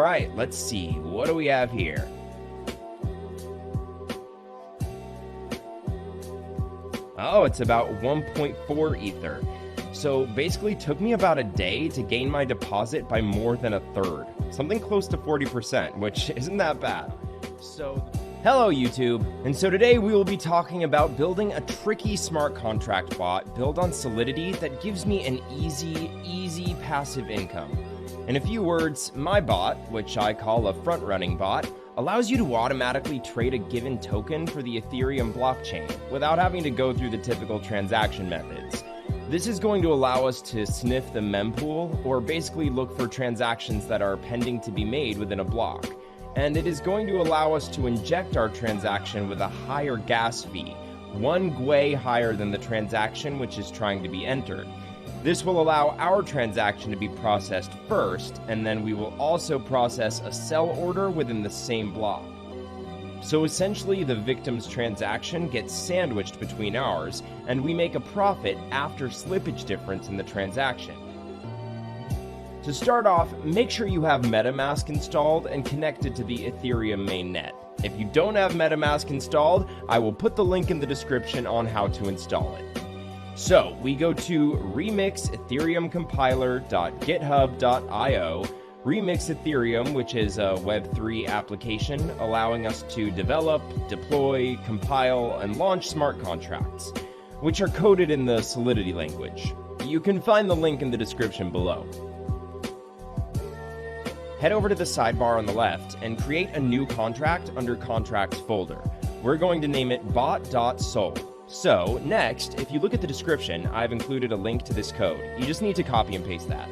Alright, let's see. What do we have here? Oh, it's about 1.4 Ether. So basically took me about a day to gain my deposit by more than a third. Something close to 40%, which isn't that bad. Hello YouTube, and so today we will be talking about building a tricky smart contract bot built on Solidity that gives me an easy passive income. In a few words, my bot, which I call a front-running bot, allows you to automatically trade a given token for the Ethereum blockchain without having to go through the typical transaction methods. This is going to allow us to sniff the mempool, or basically look for transactions that are pending to be made within a block. And it is going to allow us to inject our transaction with a higher gas fee, 1 GWei higher than the transaction which is trying to be entered. This will allow our transaction to be processed first, and then we will also process a sell order within the same block. So essentially, the victim's transaction gets sandwiched between ours, and we make a profit after slippage difference in the transaction. To start off, make sure you have MetaMask installed and connected to the Ethereum mainnet. If you don't have MetaMask installed, I will put the link in the description on how to install it. So, we go to remix Ethereum Compiler.github.io, Remix Ethereum, which is a Web3 application allowing us to develop, deploy, compile, and launch smart contracts, which are coded in the Solidity language. You can find the link in the description below. Head over to the sidebar on the left and create a new contract under Contracts folder. We're going to name it Bot.sol. So, next, if you look at the description, I've included a link to this code. You just need to copy and paste that.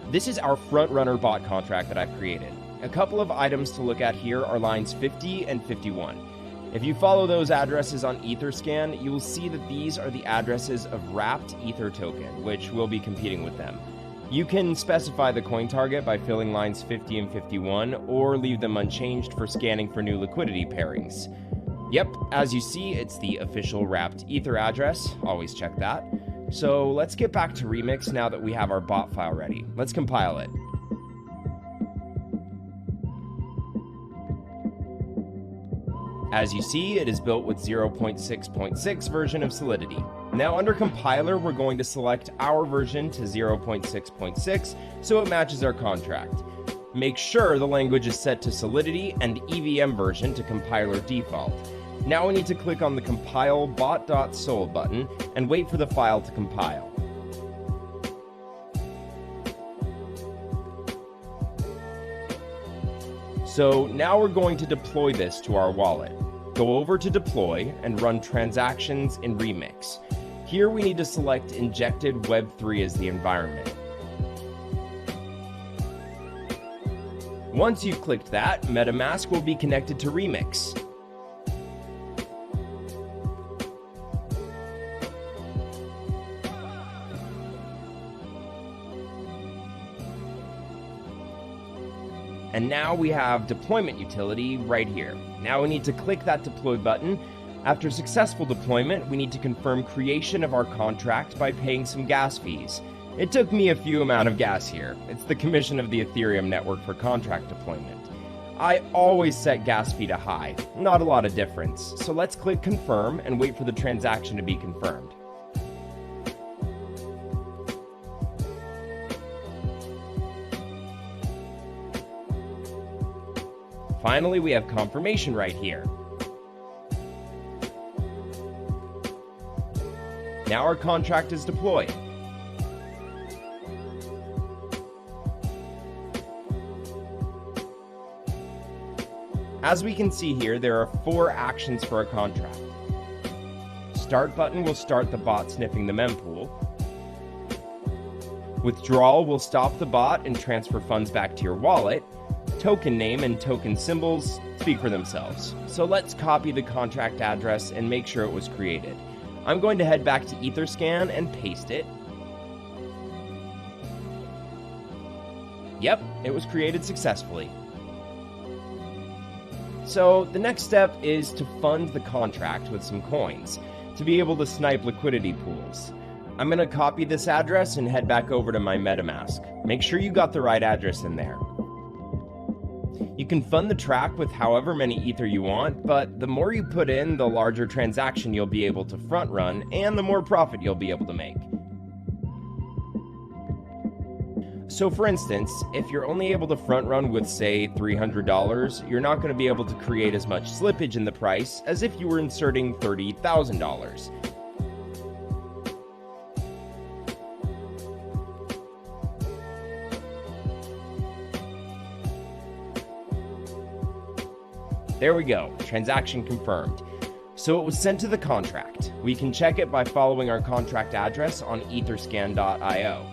This is our front-runner bot contract that I've created. A couple of items to look at here are lines 50 and 51. If you follow those addresses on Etherscan, you will see that these are the addresses of wrapped Ether token, which will be competing with them. You can specify the coin target by filling lines 50 and 51, or leave them unchanged for scanning for new liquidity pairings. Yep, as you see, it's the official wrapped Ether address. Always check that. So let's get back to Remix now that we have our bot file ready. Let's compile it. As you see, it is built with 0.6.6 version of Solidity. Now under compiler, we're going to select our version to 0.6.6 so it matches our contract. Make sure the language is set to Solidity and EVM version to compiler default. Now we need to click on the compile Bot.sol button and wait for the file to compile. So now we're going to deploy this to our wallet. Go over to deploy and run transactions in Remix. Here we need to select Injected Web3 as the environment. Once you've clicked that, MetaMask will be connected to Remix. And now we have deployment utility right here. Now we need to click that deploy button. After successful deployment, we need to confirm creation of our contract by paying some gas fees. It took me a few amount of gas here. It's the commission of the Ethereum network for contract deployment. I always set gas fee to high, not a lot of difference. So let's click confirm and wait for the transaction to be confirmed. Finally, we have confirmation right here. Now our contract is deployed. As we can see here, there are 4 actions for a contract. Start button will start the bot sniffing the mempool. Withdrawal will stop the bot and transfer funds back to your wallet. Token name and token symbols speak for themselves. So let's copy the contract address and make sure it was created. I'm going to head back to Etherscan and paste it. Yep, it was created successfully. So the next step is to fund the contract with some coins to be able to snipe liquidity pools. I'm going to copy this address and head back over to my MetaMask. Make sure you got the right address in there. You can fund the track with however many Ether you want, but the more you put in, the larger transaction you'll be able to front run, and the more profit you'll be able to make. So for instance, if you're only able to front run with say $300, you're not going to be able to create as much slippage in the price as if you were inserting $30,000. There we go, transaction confirmed. So it was sent to the contract. We can check it by following our contract address on etherscan.io.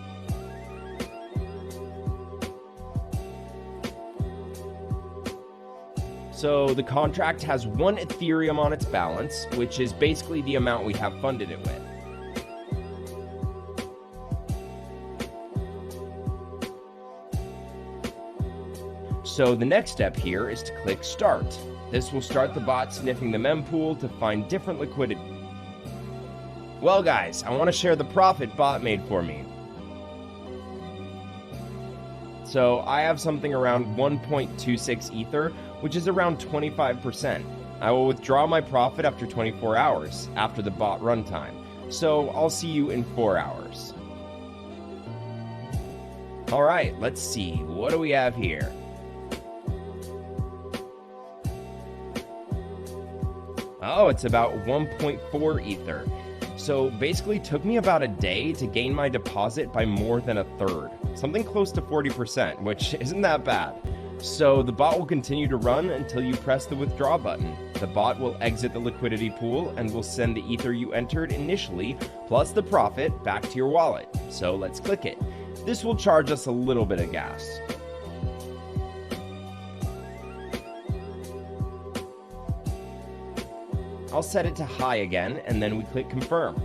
So the contract has 1 Ethereum on its balance, which is basically the amount we have funded it with. So the next step here is to click Start. This will start the bot sniffing the mempool to find different liquidity. Well guys, I want to share the profit bot made for me. So I have something around 1.26 Ether, which is around 25%. I will withdraw my profit after 24 hours, after the bot runtime. So I'll see you in 4 hours. Alright, let's see, what do we have here? Oh, it's about 1.4 Ether. So basically took me about a day to gain my deposit by more than a third. Something close to 40%, which isn't that bad. So the bot will continue to run until you press the withdraw button. The bot will exit the liquidity pool and will send the Ether you entered initially, plus the profit, back to your wallet. So let's click it. This will charge us a little bit of gas. I'll set it to high again, and then we click confirm.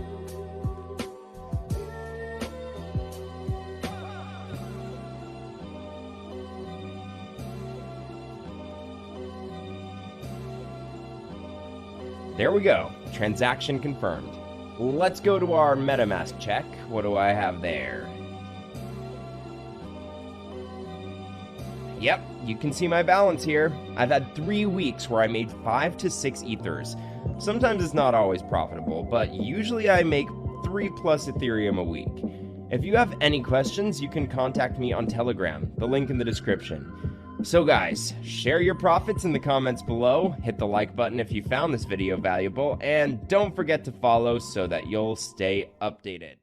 There we go, transaction confirmed. Let's go to our MetaMask check. What do I have there? Yep, you can see my balance here. I've had 3 weeks where I made 5 to 6 Ethers. Sometimes it's not always profitable, but usually I make 3+ Ethereum a week. If you have any questions, you can contact me on Telegram, the link in the description. So guys, share your profits in the comments below, hit the like button if you found this video valuable, and don't forget to follow so that you'll stay updated.